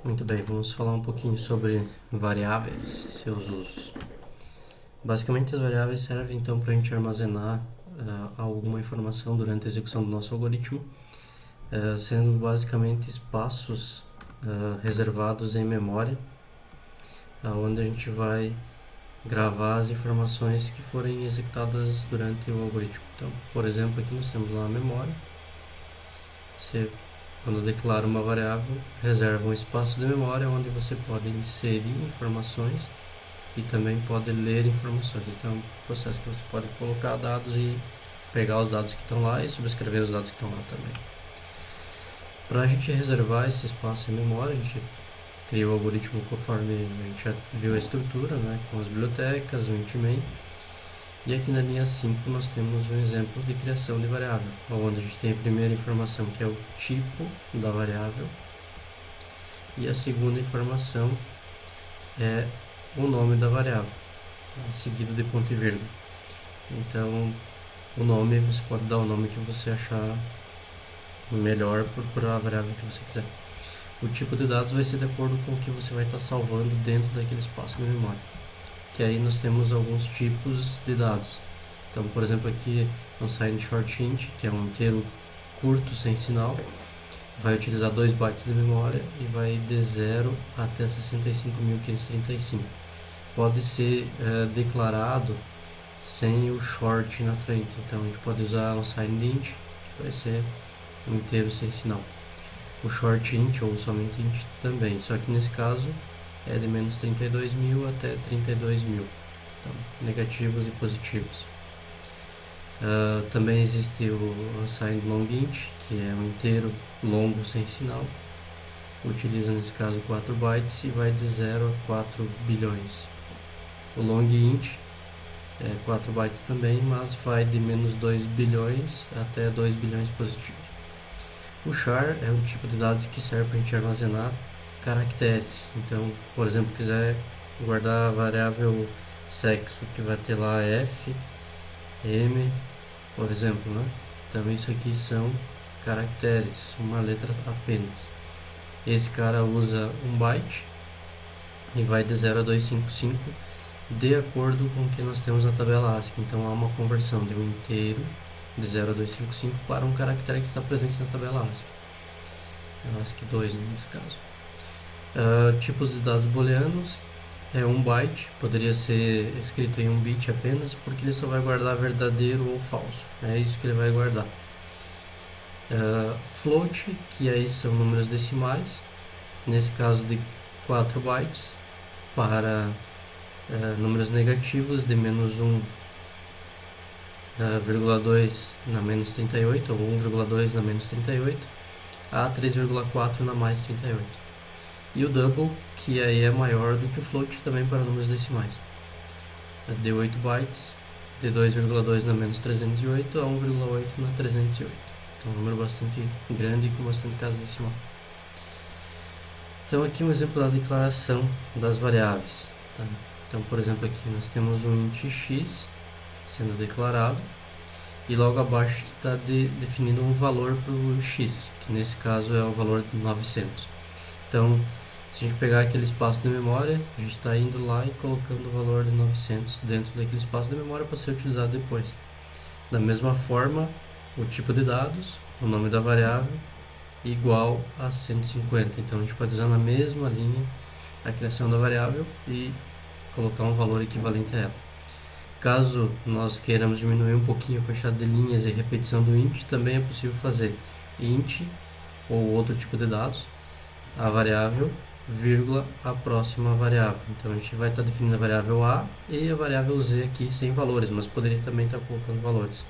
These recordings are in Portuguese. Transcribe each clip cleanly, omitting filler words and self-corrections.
Muito bem, vamos falar um pouquinho sobre variáveis e seus usos. Basicamente, as variáveis servem então para a gente armazenar alguma informação durante a execução do nosso algoritmo, sendo basicamente espaços reservados em memória, onde a gente vai gravar as informações que forem executadas durante o algoritmo. Então, por exemplo, aqui nós temos lá a memória. Você, quando declara uma variável, reserva um espaço de memória onde você pode inserir informações e também pode ler informações. Então, é um processo que você pode colocar dados e pegar os dados que estão lá e subscrever os dados que estão lá também. Para a gente reservar esse espaço em memória, a gente cria o algoritmo conforme a gente já viu a estrutura, né, com as bibliotecas, o int-main. E aqui na linha 5 nós temos um exemplo de criação de variável, onde a gente tem a primeira informação, que é o tipo da variável, e a segunda informação é o nome da variável, seguido de ponto e vírgula. Então, o nome, você pode dar o nome que você achar melhor para a variável que você quiser. O tipo de dados vai ser de acordo com o que você vai estar salvando dentro daquele espaço de memória. Que aí nós temos alguns tipos de dados. Então, por exemplo, aqui no Sign Short Int, que é um inteiro curto sem sinal, vai utilizar 2 bytes de memória e vai de 0 até 65.535. Pode ser declarado sem o short na frente. Então, a gente pode usar um Sign Int, que vai ser um inteiro sem sinal. O Short Int ou somente Int também, só que nesse caso é de menos 32.000 até 32.000, então, negativos e positivos. Também existe o Unsigned Long Int, que é um inteiro longo sem sinal, utiliza nesse caso 4 bytes e vai de 0 a 4 bilhões. O Long Int é 4 bytes também, mas vai de menos 2 bilhões até 2 bilhões positivos. O char é um tipo de dados que serve para a gente armazenar caracteres. Então, por exemplo, quiser guardar a variável sexo, que vai ter lá F, M, por exemplo, né? Então, isso aqui são caracteres, uma letra apenas. Esse cara usa 1 byte e vai de 0 a 255 de acordo com o que nós temos na tabela ASCII. Então, há uma conversão de um inteiro de 0 a 255 para um caractere que está presente na tabela ASCII. ASCII 2 nesse caso. Tipos de dados booleanos é 1 byte, poderia ser escrito em 1 bit apenas, porque ele só vai guardar verdadeiro ou falso. É isso que ele vai guardar. Float, que aí são números decimais, nesse caso de 4 bytes, para números negativos de menos 1,2 na menos 38, ou 1,2 na menos 38, a 3,4 na mais 38. E o double, que aí é maior do que o float, também para números decimais. De 8 bytes, de 2,2 na menos 308 a 1,8 na 308. Então, um número bastante grande e com bastante casa decimal. Então, aqui um exemplo da declaração das variáveis. Tá? Então, por exemplo, aqui nós temos um int x sendo declarado e logo abaixo está definindo um valor para o x, que nesse caso é o valor de 900. Então, se a gente pegar aquele espaço de memória, a gente está indo lá e colocando o valor de 900 dentro daquele espaço de memória para ser utilizado depois. Da mesma forma, o tipo de dados, o nome da variável, igual a 150. Então, a gente pode usar na mesma linha a criação da variável e colocar um valor equivalente a ela. Caso nós queiramos diminuir um pouquinho a quantidade de linhas e repetição do int, também é possível fazer int ou outro tipo de dados, a variável, vírgula, a próxima variável. Então, a gente vai estar definindo a variável A e a variável Z aqui sem valores, mas poderia também estar colocando valores.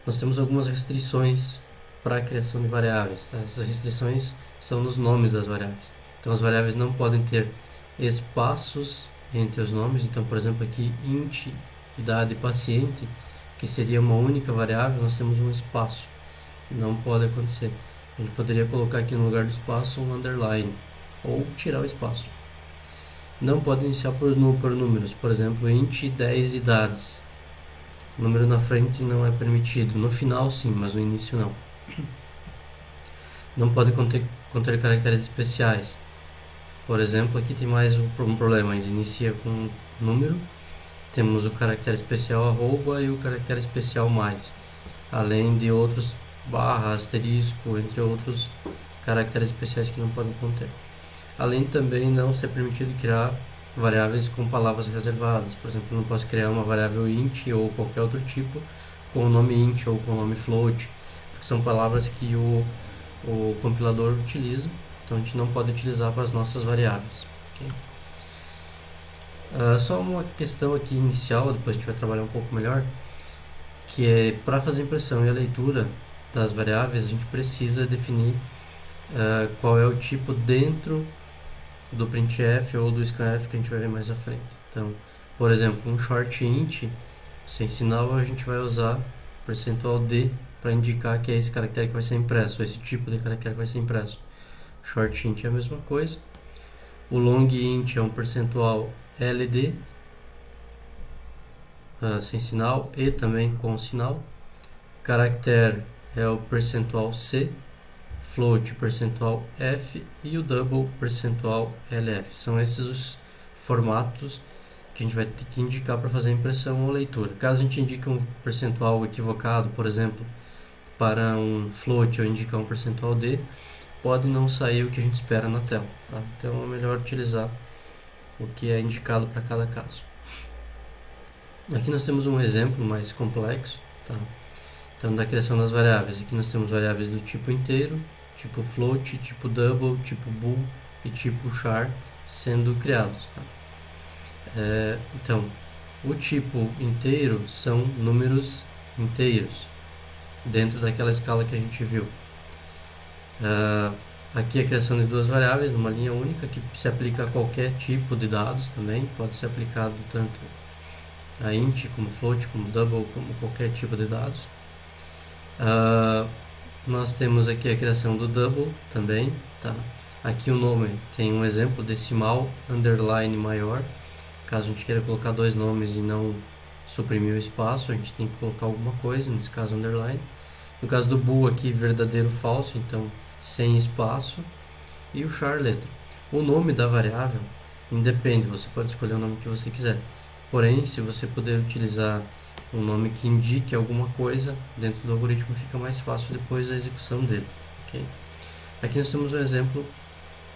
Nós temos algumas restrições para a criação de variáveis. Tá? Essas restrições são nos nomes das variáveis. Então, as variáveis não podem ter espaços entre os nomes. Então, por exemplo, aqui int idade paciente, que seria uma única variável, nós temos um espaço. Não pode acontecer. A gente poderia colocar aqui no lugar do espaço um underline ou tirar o espaço. Não pode iniciar por números, por exemplo, int 10 idades. O número na frente não é permitido. No final sim, mas no início não. não pode conter caracteres especiais. Por exemplo, aqui tem mais um problema, ele inicia com um número, temos o caractere especial arroba e o caractere especial mais, além de outros barra, asterisco, entre outros caracteres especiais que não podem conter. Além de também não ser permitido criar variáveis com palavras reservadas. Por exemplo, eu não posso criar uma variável int ou qualquer outro tipo com o nome int ou com o nome float, porque são palavras que o compilador utiliza, então a gente não pode utilizar para as nossas variáveis. Okay? Só uma questão aqui inicial, depois a gente vai trabalhar um pouco melhor, que é para fazer a impressão e a leitura das variáveis, a gente precisa definir qual é o tipo dentro do printf ou do scanf que a gente vai ver mais à frente. Então, por exemplo, um short int sem sinal, a gente vai usar %d para indicar que é esse caractere que vai ser impresso, ou esse tipo de caractere que vai ser impresso. Short int é a mesma coisa. O long int é um %ld sem sinal e também com sinal. Caractere é o %c, float %f e o double %lf. São esses os formatos que a gente vai ter que indicar para fazer a impressão ou leitura. Caso a gente indique um percentual equivocado, por exemplo, para um float ou indicar um %d, pode não sair o que a gente espera na tela. Tá? Então é melhor utilizar o que é indicado para cada caso. Aqui nós temos um exemplo mais complexo. Tá? Então, da criação das variáveis. Aqui nós temos variáveis do tipo inteiro, tipo float, tipo double, tipo bool e tipo char sendo criados. Tá? Então, o tipo inteiro são números inteiros dentro daquela escala que a gente viu. Aqui a criação de duas variáveis numa linha única que se aplica a qualquer tipo de dados também, pode ser aplicado tanto a int como float, como double, como qualquer tipo de dados. Nós temos aqui a criação do double também, tá? Aqui o nome tem um exemplo decimal, underline maior. Caso a gente queira colocar dois nomes e não suprimir o espaço, a gente tem que colocar alguma coisa, nesse caso underline. No caso do bool aqui, verdadeiro falso, então sem espaço. E o char letra. O nome da variável independe, você pode escolher o nome que você quiser. Porém, se você puder utilizar um nome que indique alguma coisa dentro do algoritmo, fica mais fácil depois a execução dele. Okay? Aqui nós temos um exemplo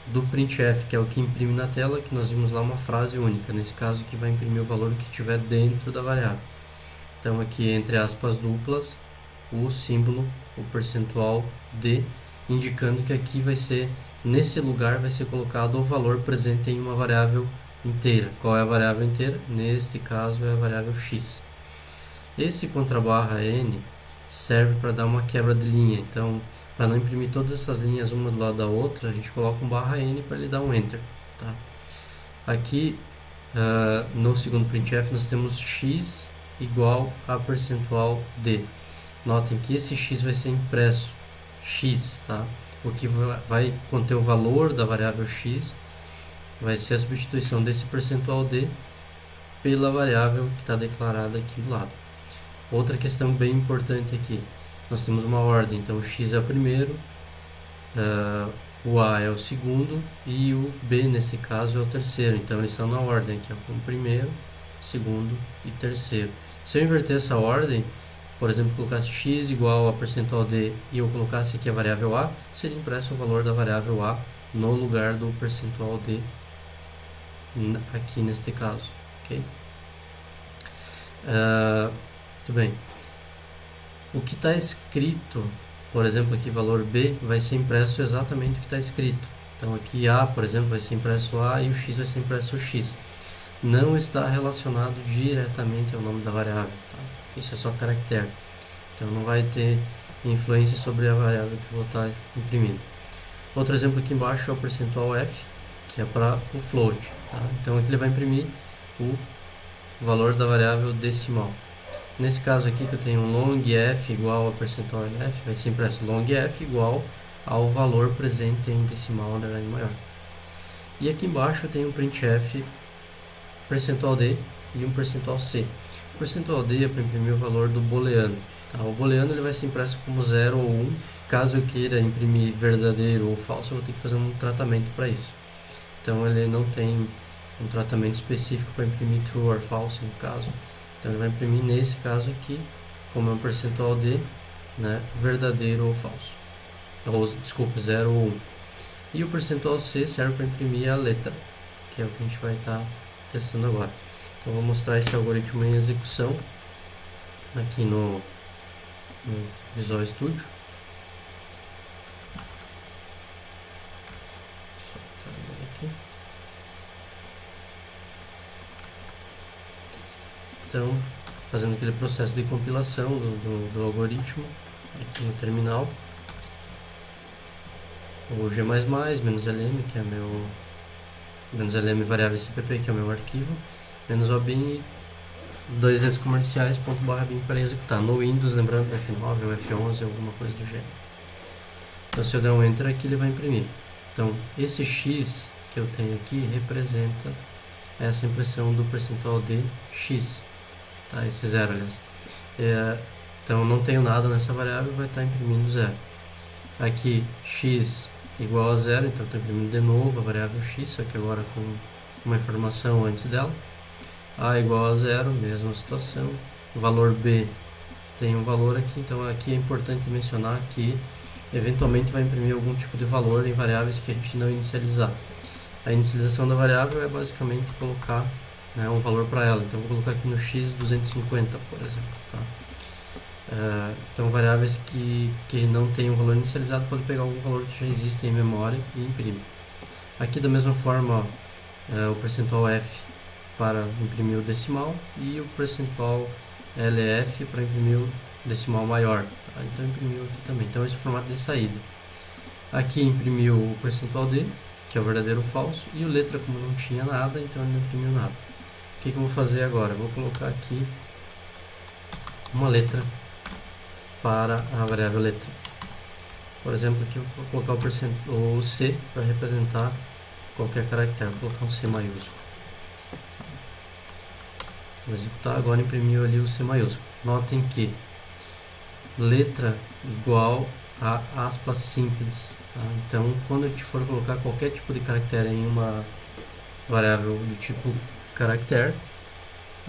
do printf, que é o que imprime na tela, que nós vimos lá uma frase única, nesse caso que vai imprimir o valor que tiver dentro da variável. Então aqui entre aspas duplas, o símbolo, o percentual d, indicando que aqui vai ser, nesse lugar vai ser colocado o valor presente em uma variável inteira. Qual é a variável inteira? Neste caso é a variável x. Esse contrabarra n serve para dar uma quebra de linha, então para não imprimir todas essas linhas uma do lado da outra, a gente coloca um barra n para ele dar um enter. Tá? Aqui no segundo printf nós temos x igual a percentual d. Notem que esse x vai ser impresso, x, tá? O que vai conter o valor da variável x vai ser a substituição desse percentual d pela variável que está declarada aqui do lado. Outra questão bem importante aqui, nós temos uma ordem, então o x é o primeiro, o a é o segundo e o b nesse caso é o terceiro, então eles estão na ordem aqui, como primeiro, segundo e terceiro. Se eu inverter essa ordem, por exemplo, colocasse x igual a percentual d e eu colocasse aqui a variável a, seria impresso o valor da variável a no lugar do percentual d aqui neste caso. Ok? Muito bem. O que está escrito, por exemplo, aqui valor b, vai ser impresso exatamente o que está escrito. Então aqui a, por exemplo, vai ser impresso a e o x vai ser impresso x. Não está relacionado diretamente ao nome da variável. Tá? Isso é só caractere. Então não vai ter influência sobre a variável que eu vou estar imprimindo. Outro exemplo aqui embaixo é o percentual f, que é para o float. Tá? Então aqui ele vai imprimir o valor da variável decimal. Nesse caso aqui que eu tenho long f igual a percentual f, vai ser impresso long f igual ao valor presente em decimal underline maior. E aqui embaixo eu tenho um printf percentual d e um percentual c. O percentual d é para imprimir o valor do booleano. Tá? O booleano ele vai ser impresso como 0 ou 1. Caso eu queira imprimir verdadeiro ou falso, eu vou ter que fazer um tratamento para isso. Então ele não tem um tratamento específico para imprimir true or false, no caso. Então ele vai imprimir nesse caso aqui, como é um percentual de, né, verdadeiro ou falso. Ou, desculpa, 0 ou 1. E o percentual C serve para imprimir a letra, que é o que a gente vai estar testando agora. Então eu vou mostrar esse algoritmo em execução aqui no Visual Studio. Só entrar ele aqui. Então, fazendo aquele processo de compilação do algoritmo aqui no terminal. O G++, -lm, que é meu -lm variável CPP, que é o meu arquivo, -obin, dois vezes comerciais, ./bin para executar. No Windows, lembrando, F9 ou F11, alguma coisa do gênero. Então, se eu der um Enter aqui, ele vai imprimir. Então, esse X que eu tenho aqui representa essa impressão do percentual de X. Tá? Esse 0, aliás. Então, não tenho nada nessa variável, vai estar imprimindo 0. Aqui, X igual a 0, então estou imprimindo de novo a variável X, só que agora com uma informação antes dela. A igual a 0, mesma situação. O valor B tem um valor aqui, então aqui é importante mencionar que eventualmente vai imprimir algum tipo de valor em variáveis que a gente não inicializar. A inicialização da variável é basicamente colocar, né, um valor para ela. Então vou colocar aqui no X 250, por exemplo. Tá? Então variáveis que não tem um valor inicializado podem pegar algum valor que já existe em memória e imprimir. Aqui da mesma forma, o percentual F para imprimir o decimal e o percentual LF para imprimir o decimal maior. Tá? Então imprimiu aqui também. Então esse é o formato de saída. Aqui imprimiu o percentual D, que é o verdadeiro ou falso, e o letra, como não tinha nada, então ele não imprimiu nada. O que eu vou fazer agora? Eu vou colocar aqui uma letra para a variável letra. Por exemplo, aqui eu vou colocar o C para representar qualquer caractere. Vou colocar um C maiúsculo. Vou executar, agora imprimiu ali o C maiúsculo. Notem que letra igual a aspas simples. Tá? Então, quando a gente for colocar qualquer tipo de caractere em uma variável do tipo caractere,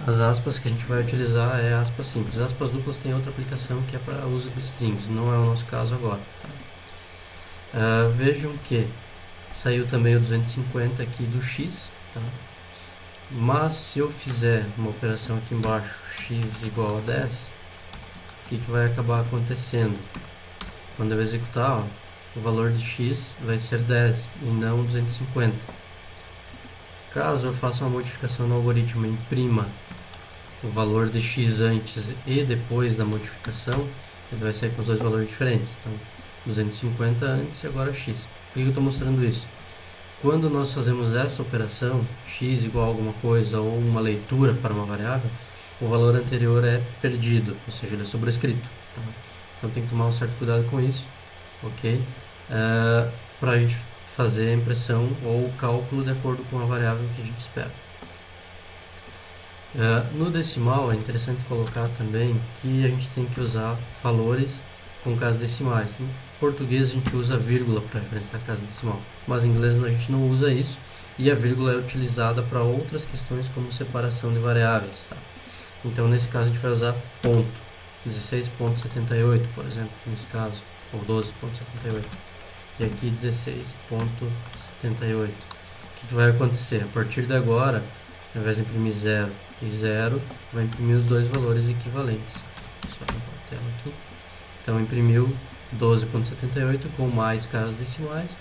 as aspas que a gente vai utilizar é aspas simples. Aspas duplas tem outra aplicação que é para uso de strings, não é o nosso caso agora. Tá? Vejam que saiu também o 250 aqui do X, tá? Mas se eu fizer uma operação aqui embaixo, X igual a 10, o que vai acabar acontecendo? Quando eu executar, ó, o valor de X vai ser 10 e não 250. Caso eu faça uma modificação no algoritmo e imprima o valor de X antes e depois da modificação, ele vai sair com os dois valores diferentes. Então, 250 antes e agora X. Por que eu estou mostrando isso? Quando nós fazemos essa operação, X igual a alguma coisa ou uma leitura para uma variável, o valor anterior é perdido, ou seja, ele é sobrescrito. Tá? Então tem que tomar um certo cuidado com isso, ok? Para a gente fazer a impressão ou o cálculo de acordo com a variável que a gente espera. No decimal é interessante colocar também que a gente tem que usar valores com casas decimais. Em português a gente usa vírgula para representar a casa decimal, mas em inglês a gente não usa isso e a vírgula é utilizada para outras questões como separação de variáveis. Tá? Então nesse caso a gente vai usar ponto, 16.78 por exemplo, nesse caso, ou 12.78 e aqui 16.78. O que vai acontecer? A partir de agora, ao invés de imprimir 0 e 0, vai imprimir os dois valores equivalentes. Só limpar a tela aqui. Então imprimiu 12.78 com mais casas decimais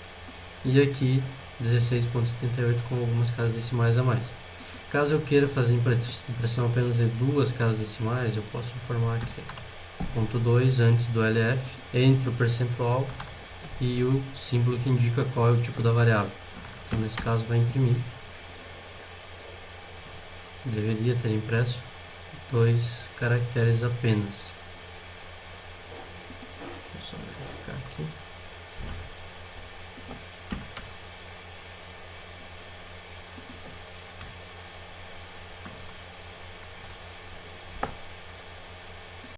e aqui 16.78 com algumas casas decimais a mais. Caso eu queira fazer impressão apenas de duas casas decimais, eu posso informar aqui ponto 2 antes do LF, entre o percentual e o símbolo que indica qual é o tipo da variável. Então nesse caso vai imprimir. Deveria ter impresso 2 caracteres apenas. Vou só verificar aqui.